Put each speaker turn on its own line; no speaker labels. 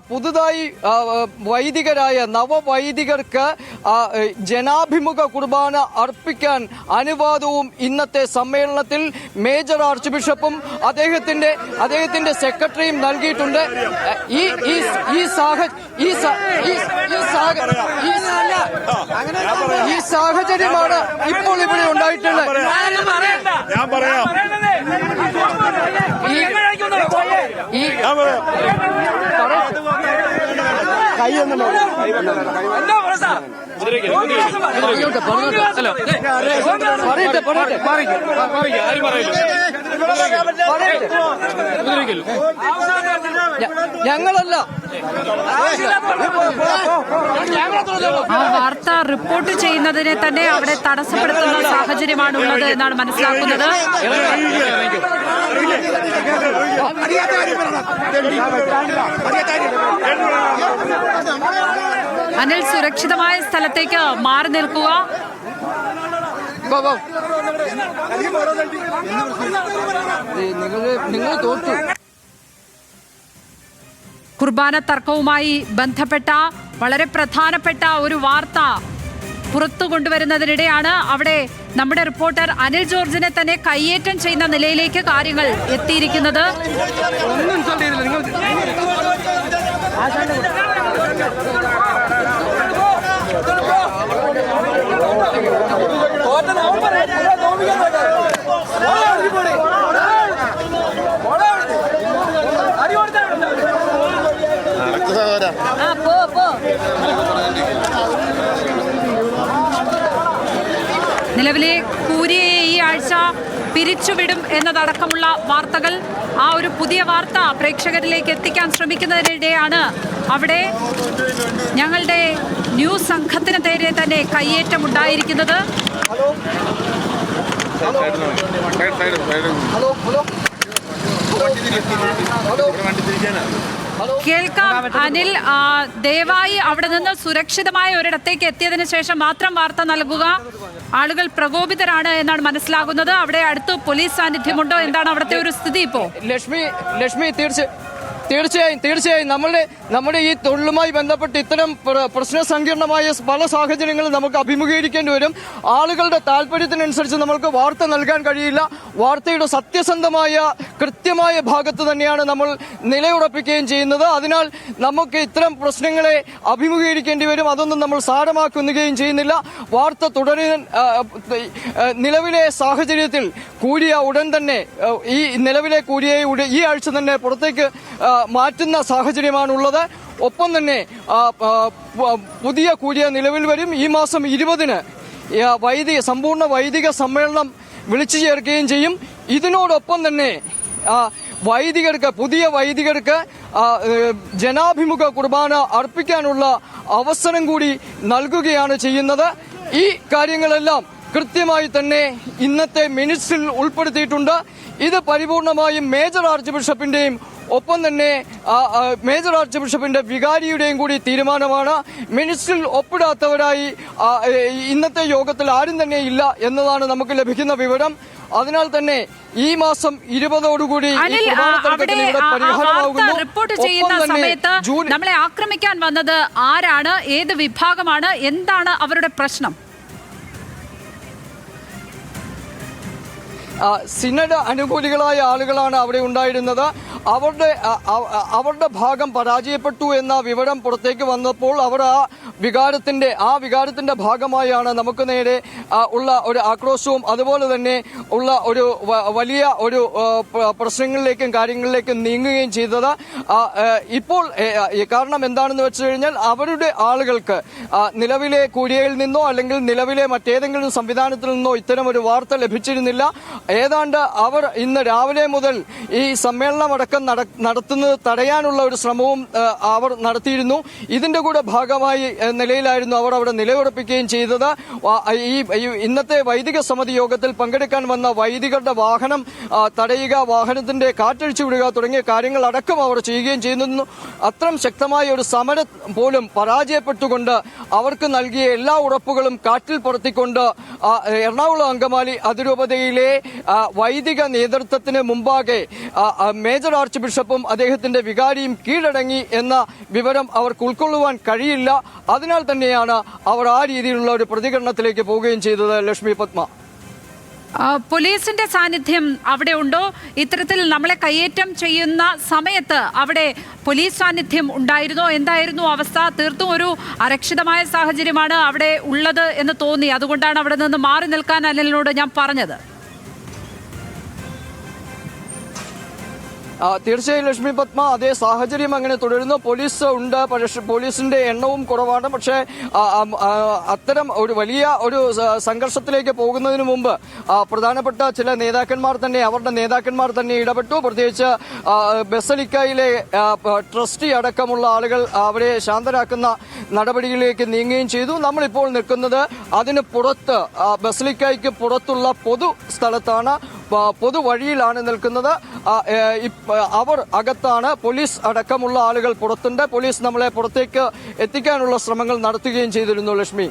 പുതുതായി വൈദികരായ നവവൈദികർക്ക് ജനാഭിമുഖ കുർബാന അർപ്പിക്കാൻ അനുവാദവും ഇന്നത്തെ സമ്മേളനത്തിൽ മേജർ ആർച്ച് ബിഷപ്പും അദ്ദേഹത്തിന്റെ സെക്രട്ടറിയും നൽകിയിട്ടുണ്ട്. ഈ സാഹചര്യമാണ് ഇപ്പോൾ ഇവിടെ ഉണ്ടായിട്ടുള്ളത്. ഞങ്ങളല്ല
ആ വാർത്ത റിപ്പോർട്ട് ചെയ്യുന്നതിനെ തന്നെ അവിടെ തടസ്സപ്പെടുത്തുന്ന സാഹചര്യമാണുള്ളത് എന്നാണ് മനസ്സിലാക്കുന്നത്. അനിൽ, സുരക്ഷിതമായ സ്ഥലത്തേക്ക് മാറി നിൽക്കുക.
നിങ്ങൾ തോറ്റു.
കുർബാന തർക്കവുമായി ബന്ധപ്പെട്ട വളരെ പ്രധാനപ്പെട്ട ഒരു വാർത്ത പുറത്തു കൊണ്ടുവരുന്നതിനിടെയാണ് അവിടെ നമ്മുടെ റിപ്പോർട്ടർ അനിൽ ജോർജിനെ തന്നെ കയ്യേറ്റം ചെയ്യുന്ന നിലയിലേക്ക് കാര്യങ്ങൾ എത്തിയിരിക്കുന്നത്. നിലവിലെ കൂരിയെ ഈ ആഴ്ച പിരിച്ചുവിടും എന്നതടക്കമുള്ള വാർത്തകൾ, ആ ഒരു പുതിയ വാർത്ത പ്രേക്ഷകരിലേക്ക് എത്തിക്കാൻ ശ്രമിക്കുന്നതിനിടെയാണ് അവിടെ ഞങ്ങളുടെ ന്യൂസ് സംഘത്തിന് നേരെ തന്നെ കയ്യേറ്റമുണ്ടായിരിക്കുന്നത്. കേൾക്കാം അനിൽ, ദയവായി അവിടെ നിന്ന് സുരക്ഷിതമായ ഒരിടത്തേക്ക് എത്തിയതിനു ശേഷം മാത്രം വാർത്ത നൽകുക. ആളുകൾ പ്രകോപിതരാണ് എന്നാണ് മനസ്സിലാകുന്നത്. അവിടെ അടുത്ത് പോലീസ് സാന്നിധ്യമുണ്ടോ? എന്താണ് അവിടുത്തെ ഒരു സ്ഥിതി ഇപ്പോ?
ലക്ഷ്മി തീർച്ചയായും നമ്മുടെ ഈ തൊഴിലുമായി ബന്ധപ്പെട്ട് ഇത്തരം പ്രശ്ന സങ്കീർണമായ പല സാഹചര്യങ്ങളും നമുക്ക് അഭിമുഖീകരിക്കേണ്ടി വരും. ആളുകളുടെ താല്പര്യത്തിനനുസരിച്ച് നമുക്ക് വാർത്ത നൽകാൻ കഴിയില്ല. വാർത്തയുടെ സത്യസന്ധമായ കൃത്യമായ ഭാഗത്ത് തന്നെയാണ് നമ്മൾ നിലയുറപ്പിക്കുകയും ചെയ്യുന്നത്. അതിനാൽ നമുക്ക് ഇത്തരം പ്രശ്നങ്ങളെ അഭിമുഖീകരിക്കേണ്ടി വരും. അതൊന്നും നമ്മൾ സാരമാക്കുകയും ചെയ്യുന്നില്ല. വാർത്ത തുടരാൻ നിലവിലെ സാഹചര്യത്തിൽ കൂരിയ ഉടൻ തന്നെ ഈ നിലവിലെ കൂരിയെ ഈ ആഴ്ച തന്നെ പുറത്തേക്ക് മാറ്റുന്ന സാഹചര്യമാണുള്ളത്. ഒപ്പം തന്നെ പുതിയ കൂരിയ നിലവിൽ വരും. ഈ മാസം 20-ന് സമ്പൂർണ്ണ വൈദിക സമ്മേളനം വിളിച്ചു ചേർക്കുകയും ചെയ്യും. ഇതിനോടൊപ്പം തന്നെ പുതിയ വൈദികർക്ക് ജനാഭിമുഖ കുർബാന അർപ്പിക്കാനുള്ള അവസരം കൂടി നൽകുകയാണ് ചെയ്യുന്നത്. ഈ കാര്യങ്ങളെല്ലാം കൃത്യമായി തന്നെ ഇന്നത്തെ മിനിറ്റ്സിൽ ഉൾപ്പെടുത്തിയിട്ടുണ്ട്. ഇത് പരിപൂർണമായും മേജർ ആർച്ച് ബിഷപ്പിന്റെയും ഒപ്പം തന്നെ മേജർ ആർച്ച് ബിഷപ്പിന്റെ വികാരിയുടെയും കൂടി തീരുമാനമാണ്. മിനിറ്റ്സിൽ ഒപ്പിടാത്തവരായി ഇന്നത്തെ യോഗത്തിൽ ആരും തന്നെ ഇല്ല എന്നതാണ് നമുക്ക് ലഭിക്കുന്ന വിവരം. അതിനാൽ തന്നെ ഈ മാസം 20-ഓടുകൂടി
റിപ്പോർട്ട് ചെയ്യുന്ന സമയത്ത് നമ്മളെ ആക്രമിക്കാൻ വന്നത് ആരാണ്? ഏത് വിഭാഗമാണ്? എന്താണ് അവരുടെ പ്രശ്നം?
സിനഡ് അനുകൂലികളായ ആളുകളാണ് അവിടെ ഉണ്ടായിരുന്നത്. അവരുടെ ഭാഗം പരാജയപ്പെട്ടു എന്ന വിവരം പുറത്തേക്ക് വന്നപ്പോൾ അവർ ആ വികാരത്തിന്റെ ഭാഗമായാണ് നമുക്ക് നേരെ ഉള്ള ഒരു ആക്രോശവും അതുപോലെ തന്നെ ഉള്ള ഒരു വലിയ ഒരു പ്രശ്നങ്ങളിലേക്കും കാര്യങ്ങളിലേക്കും നീങ്ങുകയും ചെയ്തത്. ഇപ്പോൾ കാരണം എന്താണെന്ന് വെച്ച് കഴിഞ്ഞാൽ അവരുടെ ആളുകൾക്ക് നിലവിലെ കൂരിയയിൽ നിന്നോ അല്ലെങ്കിൽ നിലവിലെ മറ്റേതെങ്കിലും സംവിധാനത്തിൽ നിന്നോ ഇത്തരം ഒരു വാർത്ത ലഭിച്ചിരുന്നില്ല. ഏതാണ്ട് അവർ ഇന്ന് രാവിലെ മുതൽ ഈ സമ്മേളനമടക്കം നടത്തുന്നത് തടയാനുള്ള ഒരു ശ്രമവും അവർ നടത്തിയിരുന്നു. ഇതിന്റെ കൂടെ ഭാഗമായി നിലയിലായിരുന്നു അവർ അവിടെ നിലയുറപ്പിക്കുകയും ചെയ്തത്. ഈ ഇന്നത്തെ വൈദിക സമിതി യോഗത്തിൽ പങ്കെടുക്കാൻ വന്ന വൈദികരുടെ വാഹനം തടയുക, വാഹനത്തിന്റെ കാറ്റഴിച്ചു വിടുക തുടങ്ങിയ കാര്യങ്ങൾ അടക്കം അവർ ചെയ്യുകയും ചെയ്യുന്നു. അത്രയും ശക്തമായ ഒരു സമരം പോലും പരാജയപ്പെട്ടുകൊണ്ട് അവർക്ക് നൽകിയ എല്ലാ ഉറപ്പുകളും കാറ്റിൽ പറത്തിക്കൊണ്ട് എറണാകുളം അങ്കമാലി അതിരൂപതയിലെ വൈദിക നേതൃത്വത്തിന് മുമ്പാകെ മേജർ ആർച്ച് ബിഷപ്പും അദ്ദേഹത്തിന്റെ വികാരിയും കീഴടങ്ങി എന്ന വിവരം അവർക്ക് ഉൾക്കൊള്ളുവാൻ കഴിയില്ല. അതിനാൽ തന്നെയാണ് അവർ ആ രീതിയിലുള്ള ഒരു പ്രതികരണത്തിലേക്ക് പോവുകയും ചെയ്തത്. ലക്ഷ്മി പത്മ,
പോലീസിന്റെ സാന്നിധ്യം അവിടെ ഉണ്ടോ? ഇത്തരത്തിൽ നമ്മളെ കയ്യേറ്റം ചെയ്യുന്ന സമയത്ത് അവിടെ പോലീസ് സാന്നിധ്യം ഉണ്ടായിരുന്നോ? എന്തായിരുന്നു അവസ്ഥ? തീർത്തും ഒരു അരക്ഷിതമായ സാഹചര്യമാണ് അവിടെ ഉള്ളത് എന്ന് തോന്നി. അതുകൊണ്ടാണ് അവിടെ നിന്ന് മാറി നിൽക്കാൻ അനിലിനോട് ഞാൻ പറഞ്ഞത്.
തീർച്ചയായും ലക്ഷ്മി പത്മ, അതേ സാഹചര്യം അങ്ങനെ തുടരുന്നു. പോലീസ് ഉണ്ട്, പക്ഷേ പോലീസിന്റെ എണ്ണവും കുറവാണ്. പക്ഷേ അത്തരം ഒരു വലിയ ഒരു സംഘർഷത്തിലേക്ക് പോകുന്നതിന് മുമ്പ് പ്രധാനപ്പെട്ട ചില നേതാക്കന്മാർ തന്നെ, അവരുടെ നേതാക്കന്മാർ തന്നെ ഇടപെട്ടു. പ്രത്യേകിച്ച് ബസലിക്കയിലെ ട്രസ്റ്റി അടക്കമുള്ള ആളുകൾ അവരെ ശാന്തരാക്കുന്ന നടപടികളിലേക്ക് നീങ്ങുകയും ചെയ്തു. നമ്മളിപ്പോൾ നിൽക്കുന്നത് അതിന് പുറത്ത്, ബസലിക്കയ്ക്ക് പുറത്തുള്ള പൊതു സ്ഥലത്താണ്, പൊതുവഴിയിലാണ് നിൽക്കുന്നത്. അവർ അകത്താണ്, പോലീസ് അടക്കമുള്ള ആളുകൾ പുറത്തുണ്ട്. പോലീസ് നമ്മളെ പുറത്തേക്ക് എത്തിക്കാനുള്ള ശ്രമങ്ങൾ നടത്തുകയും ചെയ്തിരുന്നു. ലക്ഷ്മി.